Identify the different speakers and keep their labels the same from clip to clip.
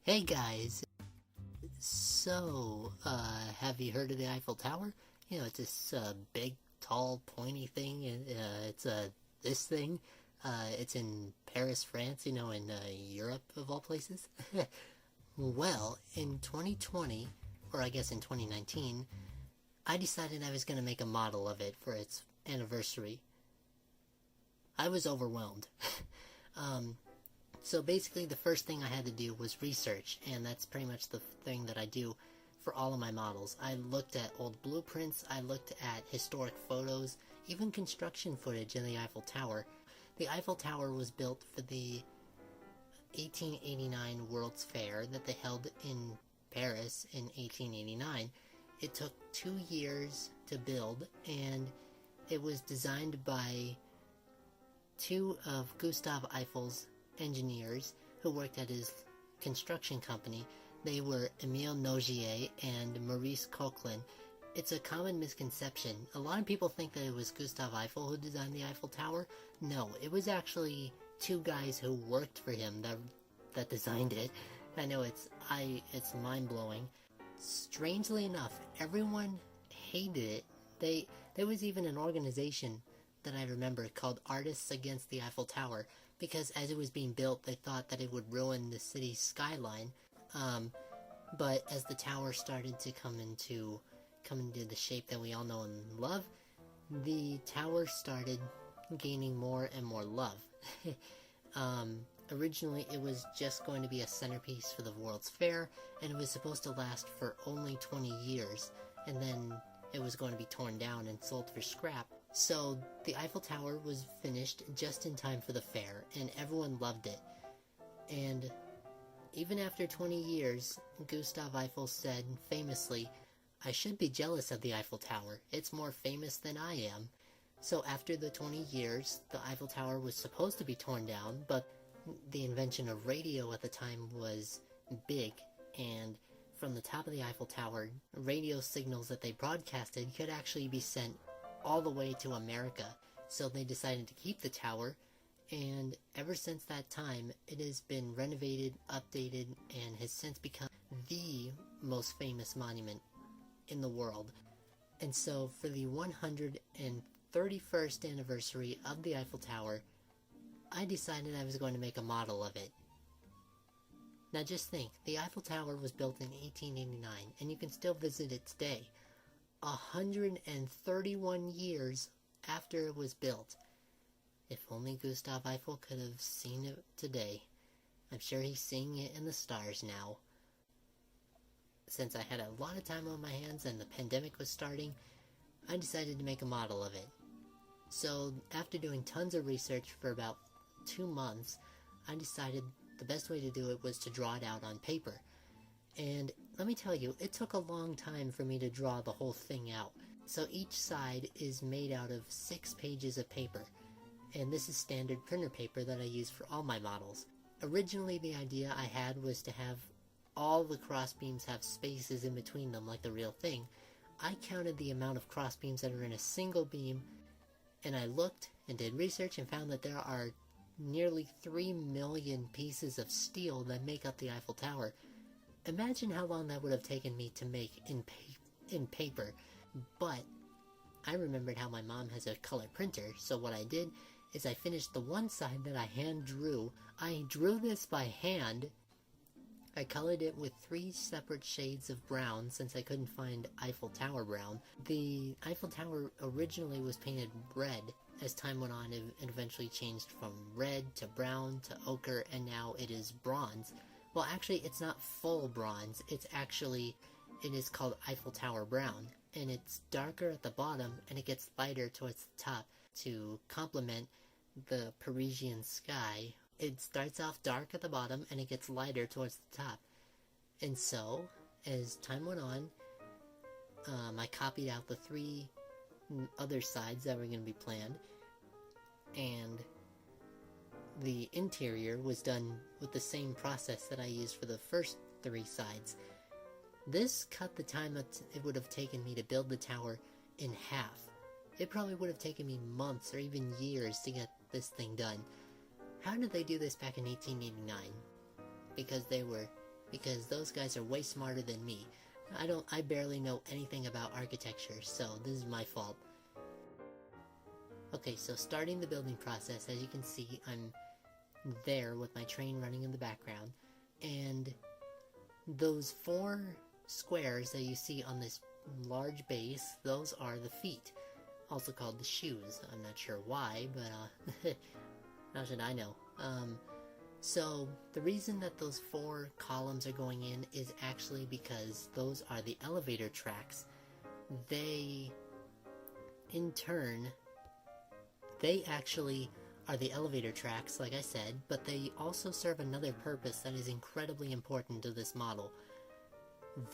Speaker 1: Hey guys, have you heard of the Eiffel Tower? You know, it's this big, tall, pointy thing, and it's this thing. It's in Paris, France, in Europe of all places. Well, in 2020, or I guess in 2019, I decided I was going to make a model of it for its anniversary. I was overwhelmed. So basically the first thing I had to do was research, and that's pretty much the thing that I do for all of my models. I looked at old blueprints, I looked at historic photos, even construction footage in the Eiffel Tower. The Eiffel Tower was built for the 1889 World's Fair that they held in Paris in 1889. It took 2 years to build, and it was designed by two of Gustave Eiffel's engineers who worked at his construction company. They were Emile Noche and Maurice Coquelin. It's a common misconception. A lot of people think that it was Gustave Eiffel who designed the Eiffel Tower. No, it was actually two guys who worked for him that designed it. I know it's mind-blowing. Strangely enough, everyone hated it. There was even an organization that I remember called Artists Against the Eiffel Tower, because as it was being built, they thought that it would ruin the city's skyline. But as the tower started to come into the shape that we all know and love, the tower started gaining more and more love. Originally, it was just going to be a centerpiece for the World's Fair, and it was supposed to last for only 20 years, and then it was going to be torn down and sold for scrap. So the Eiffel Tower was finished just in time for the fair, and everyone loved it. And even after 20 years, Gustave Eiffel said famously, "I should be jealous of the Eiffel Tower. It's more famous than I am." So after the 20 years, the Eiffel Tower was supposed to be torn down, but the invention of radio at the time was big, and from the top of the Eiffel Tower, radio signals that they broadcasted could actually be sent all the way to America. So they decided to keep the tower, and ever since that time, it has been renovated, updated, and has since become the most famous monument in the world. And so for the 131st anniversary of the Eiffel Tower, I decided I was going to make a model of it. Now just think, the Eiffel Tower was built in 1889, and you can still visit it today, 131 years after it was built. If only Gustave Eiffel could have seen it today. I'm sure he's seeing it in the stars now. Since I had a lot of time on my hands and the pandemic was starting, I decided to make a model of it. So after doing tons of research for about 2 months, I decided the best way to do it was to draw it out on paper. And let me tell you, it took a long time for me to draw the whole thing out. So each side is made out of 6 pages of paper. And this is standard printer paper that I use for all my models. Originally, the idea I had was to have all the crossbeams have spaces in between them like the real thing. I counted the amount of crossbeams that are in a single beam, and I looked and did research and found that there are nearly 3 million pieces of steel that make up the Eiffel Tower. Imagine how long that would have taken me to make in paper. But I remembered how my mom has a color printer, so what I did is I finished the one side that I hand drew. I drew this by hand. I colored it with 3 separate shades of brown since I couldn't find Eiffel Tower brown. The Eiffel Tower originally was painted red. As time went on, it eventually changed from red to brown to ochre, and now it is bronze. Well, actually, it's not full bronze. It is called Eiffel Tower brown, and it's darker at the bottom, and it gets lighter towards the top to complement the Parisian sky. It starts off dark at the bottom, and it gets lighter towards the top. And so, as time went on, I copied out the 3 other sides that were going to be planned, and the interior was done with the same process that I used for the first 3 sides. This cut the time that it would have taken me to build the tower in half. It probably would have taken me months or even years to get this thing done. How did they do this back in 1889? Because they were because those guys are way smarter than me. I barely know anything about architecture, so this is my fault. Okay, so starting the building process, as you can see, I'm there with my train running in the background, and those 4 squares that you see on this large base, those are the feet, also called the shoes. I'm not sure why, but how should I know? So the reason that those 4 columns are going in is actually because those are the elevator tracks. They, in turn, they actually are the elevator tracks, like I said, but they also serve another purpose that is incredibly important to this model.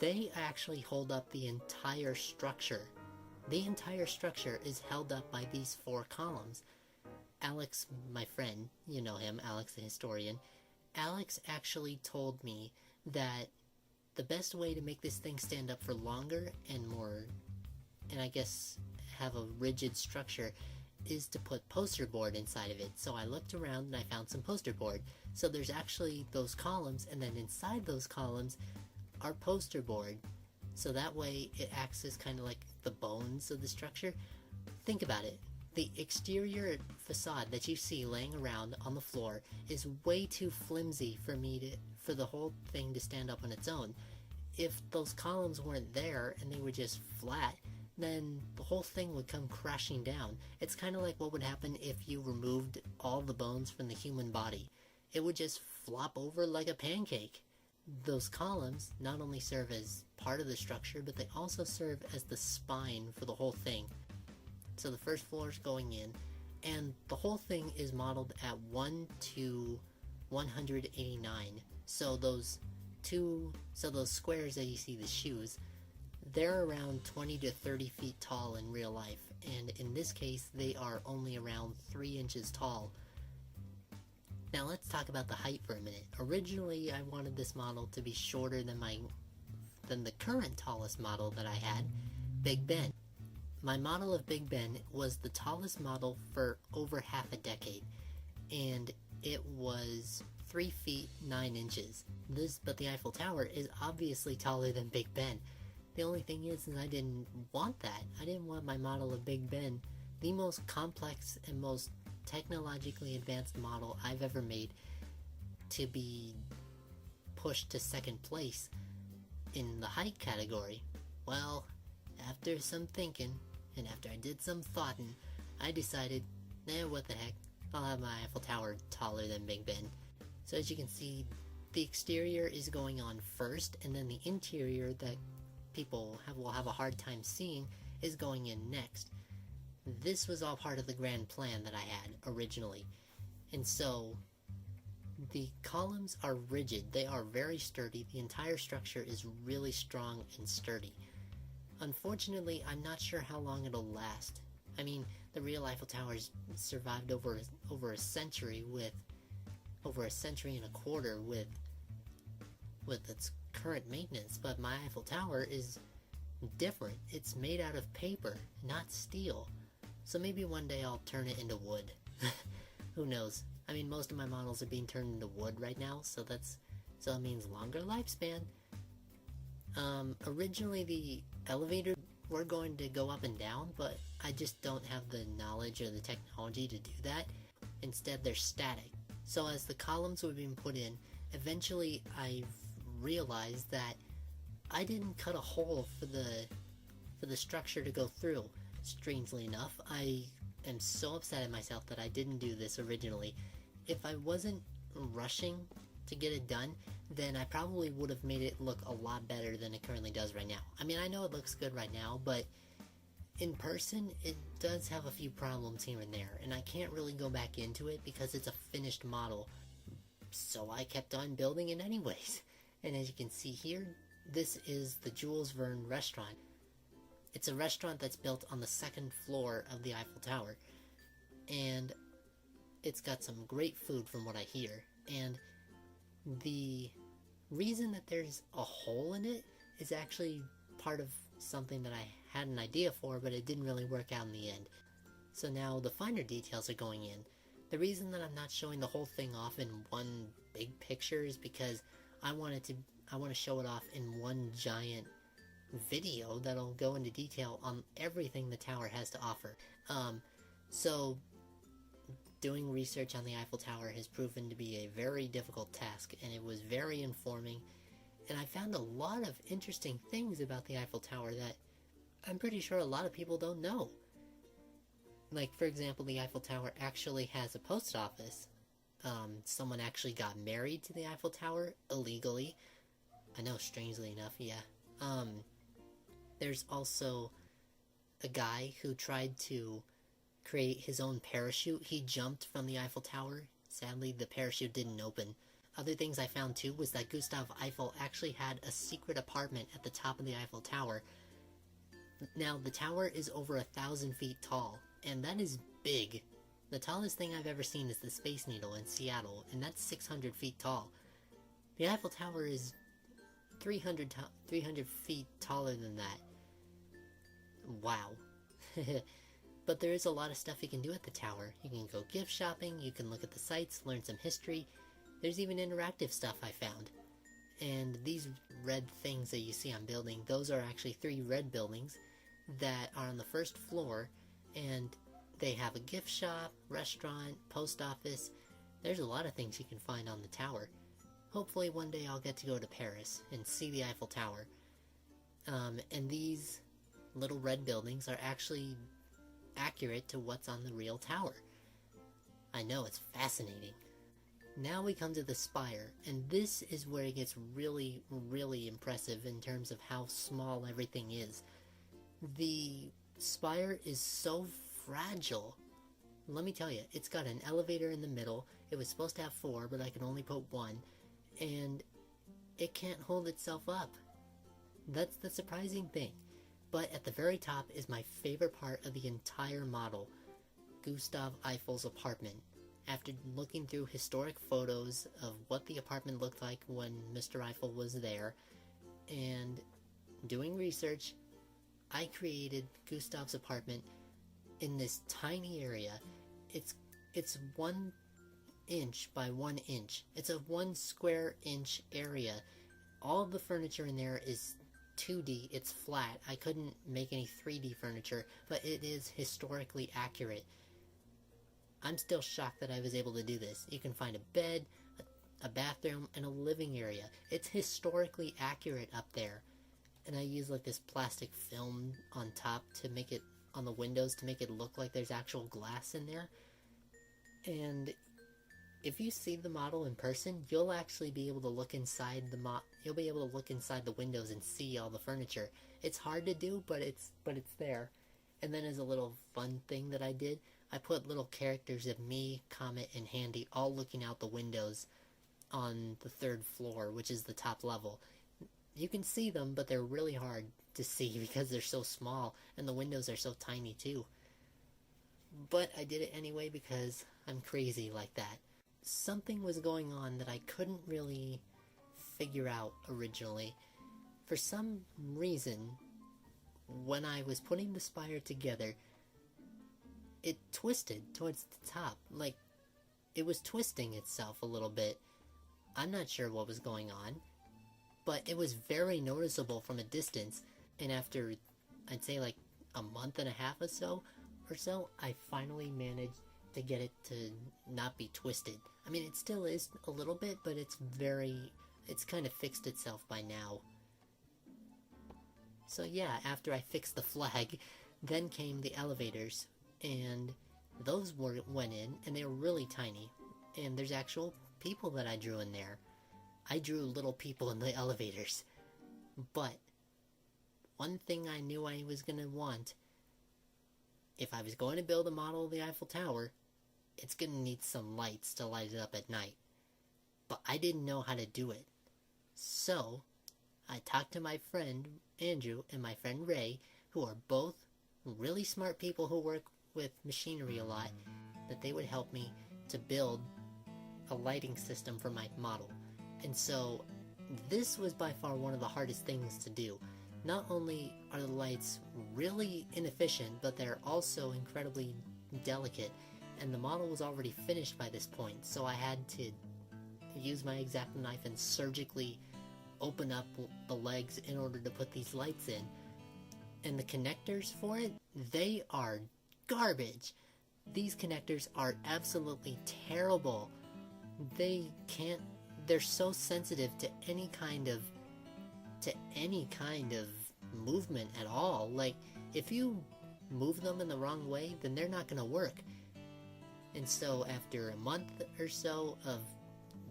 Speaker 1: They actually hold up the entire structure. The entire structure is held up by these 4 columns. Alex, my friend, you know him, Alex the historian, Alex actually told me that the best way to make this thing stand up for longer and more, and I guess have a rigid structure, is to put poster board inside of it. So I looked around and I found some poster board. So there's actually those columns, and then inside those columns are poster board. So that way it acts as kind of like the bones of the structure. Think about it. The exterior facade that you see laying around on the floor is way too flimsy for the whole thing to stand up on its own. If those columns weren't there and they were just flat, then the whole thing would come crashing down. It's kind of like what would happen if you removed all the bones from the human body. It would just flop over like a pancake. Those columns not only serve as part of the structure, but they also serve as the spine for the whole thing. So the first floor is going in, and the whole thing is modeled at 1 to 189. So those squares that you see, the shoes, they're around 20 to 30 feet tall in real life, and in this case they are only around 3 inches tall. Now let's talk about the height for a minute. Originally I wanted this model to be shorter than the current tallest model that I had, Big Ben. My model of Big Ben was the tallest model for over half a decade, and it was 3 feet 9 inches. But the Eiffel Tower is obviously taller than Big Ben. The only thing is I didn't want that. I didn't want my model of Big Ben, the most complex and most technologically advanced model I've ever made, to be pushed to second place in the height category. Well, after some thinking, and after I did some thoughting, I decided, what the heck, I'll have my Eiffel Tower taller than Big Ben. So as you can see, the exterior is going on first, and then the interior that people will have a hard time seeing is going in next. This was all part of the grand plan that I had originally. And so the columns are rigid, they are very sturdy, the entire structure is really strong and sturdy. Unfortunately, I'm not sure how long it'll last. I mean, the real Eiffel Tower's survived over a century and a quarter with its current maintenance, but my Eiffel Tower is different. It's made out of paper, not steel. So maybe one day I'll turn it into wood. Who knows? I mean, most of my models are being turned into wood right now, so it means longer lifespan. Originally the elevator were going to go up and down, but I just don't have the knowledge or the technology to do that. Instead, they're static. So as the columns were being put in, eventually I realized that I didn't cut a hole for the structure to go through. Strangely enough, I am so upset at myself that I didn't do this originally. If I wasn't rushing to get it done, then I probably would have made it look a lot better than it currently does right now. I mean, I know it looks good right now, but in person, it does have a few problems here and there, and I can't really go back into it because it's a finished model. So I kept on building it anyways. And as you can see here, this is the Jules Verne restaurant. It's a restaurant that's built on the second floor of the Eiffel Tower, and it's got some great food from what I hear. And the reason that there's a hole in it is actually part of something that I had an idea for, but it didn't really work out in the end. So now the finer details are going in. The reason that I'm not showing the whole thing off in one big picture is because I wanted I want to show it off in one giant video that'll go into detail on everything the tower has to offer. So doing research on the Eiffel Tower has proven to be a very difficult task, and it was very informing, and I found a lot of interesting things about the Eiffel Tower that I'm pretty sure a lot of people don't know. Like, for example, the Eiffel Tower actually has a post office. Someone actually got married to the Eiffel Tower illegally. I know, strangely enough, yeah. There's also a guy who tried to create his own parachute. He jumped from the Eiffel Tower. Sadly, the parachute didn't open. Other things I found too was that Gustav Eiffel actually had a secret apartment at the top of the Eiffel Tower. Now, the tower is over 1,000 feet tall, and that is big. The tallest thing I've ever seen is the Space Needle in Seattle, and that's 600 feet tall. The Eiffel Tower is 300 feet taller than that. Wow. But there is a lot of stuff you can do at the tower. You can go gift shopping, you can look at the sights, learn some history. There's even interactive stuff I found. And these red things that you see I'm building, those are actually 3 red buildings that are on the first floor, and they have a gift shop, restaurant, post office. There's a lot of things you can find on the tower. Hopefully one day I'll get to go to Paris and see the Eiffel Tower. And these little red buildings are actually accurate to what's on the real tower. I know, it's fascinating. Now we come to the Spire, and this is where it gets really, really impressive in terms of how small everything is. The Spire is so fragile. Let me tell you, it's got an elevator in the middle. It was supposed to have 4, but I can only put 1, and it can't hold itself up. That's the surprising thing. But at the very top is my favorite part of the entire model, Gustav Eiffel's apartment. After looking through historic photos of what the apartment looked like when Mr. Eiffel was there, and doing research, I created Gustav's apartment in this tiny area. It's 1 inch by 1 inch. It's a 1 square inch area. All of the furniture in there is 2D, it's flat. I couldn't make any 3D furniture, but it is historically accurate. I'm still shocked that I was able to do this. You can find a bed, a bathroom, and a living area. It's historically accurate up there. And I use like this plastic film on top to make it, on the windows, to make it look like there's actual glass in there. And if you see the model in person, you'll actually be able to look inside you'll be able to look inside the windows and see all the furniture. It's hard to do, but it's there. And then as a little fun thing that I did, I put little characters of me, Comet, and Handy all looking out the windows on the 3rd floor, which is the top level. You can see them, but they're really hard to see because they're so small, and the windows are so tiny too. But I did it anyway because I'm crazy like that. Something was going on that I couldn't really figure out originally. For some reason, when I was putting the Spire together, it twisted towards the top. Like, it was twisting itself a little bit. I'm not sure what was going on, but it was very noticeable from a distance. And after, I'd say like a month and a half or so, I finally managed to get it to not be twisted. I mean, it still is a little bit, but it's kind of fixed itself by now. So yeah, after I fixed the flag, then came the elevators, and those went in, and they were really tiny. And there's actual people that I drew in there. I drew little people in the elevators. But one thing I knew I was going to want, if I was going to build a model of the Eiffel Tower, it's going to need some lights to light it up at night. But I didn't know how to do it. So, I talked to my friend Andrew and my friend Ray, who are both really smart people who work with machinery a lot, that they would help me to build a lighting system for my model. And so, this was by far one of the hardest things to do. Not only are the lights really inefficient, but they're also incredibly delicate, and the model was already finished by this point, so I had to use my X-Acto knife and surgically open up the legs in order to put these lights in. And the connectors for it, they are garbage. These connectors are absolutely terrible. They're so sensitive to any kind of movement at all. Like, if you move them in the wrong way, then they're not gonna work. And so after a month or so of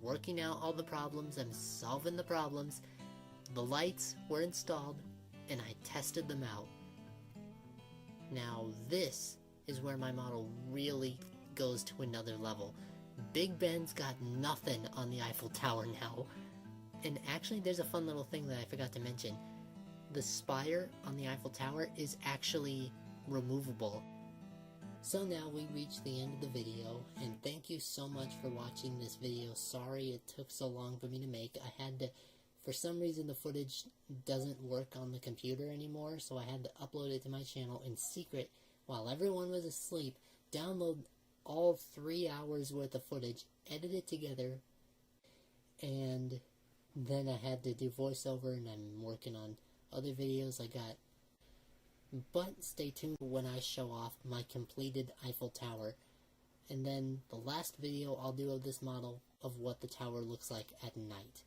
Speaker 1: working out all the problems and solving the problems, the lights were installed and I tested them out. Now this is where my model really goes to another level. Big Ben's got nothing on the Eiffel Tower now. And actually there's a fun little thing that I forgot to mention. The spire on the Eiffel Tower is actually removable. So now we reach the end of the video, and thank you so much for watching this video. Sorry it took so long for me to make. I had to, for some reason the footage doesn't work on the computer anymore, so I had to upload it to my channel in secret while everyone was asleep, download all 3 hours worth of footage, edit it together, and then I had to do voiceover, and I'm working on other videos I got. But stay tuned when I show off my completed Eiffel Tower. And then the last video I'll do of this model of what the tower looks like at night.